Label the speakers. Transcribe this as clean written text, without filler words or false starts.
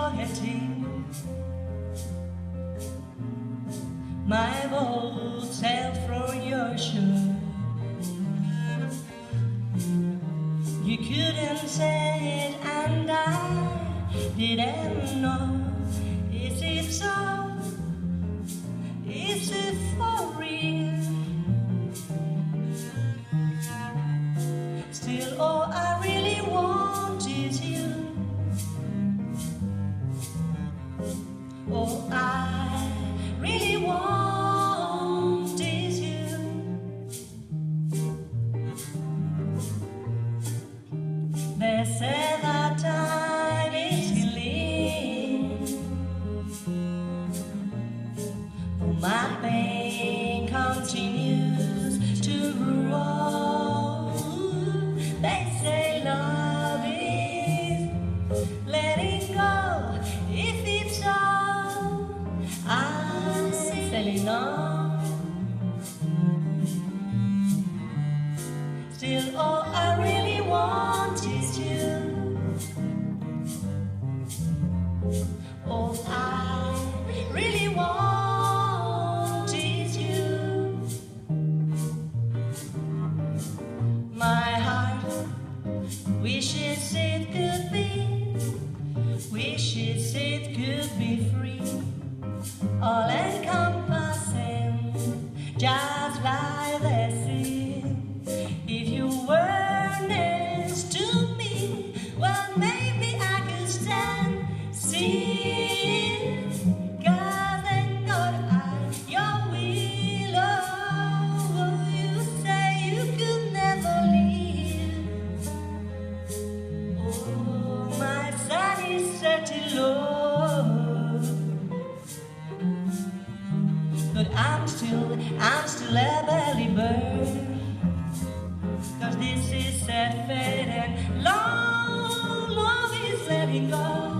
Speaker 1: forgetting my old self from your shore. You couldn't say it and I didn't know. Is it so? Is it for real? Still all I really want is you. All I really want is you. They say that time is healing, but my pain continues to grow. They say love is letting go. If it's all I'm selling on, still all I really want is you. All I really want is you. My heart wishes it could be, wishes it could be free, all encompassing, just like the sea. If you were next to me, well, maybe I could stand seeing, 'cause I know that your will. Oh, you say you could never leave. Oh, my sun is setting low, but I'm still a belly bird. 'Cause this is sad fate and long love is letting go.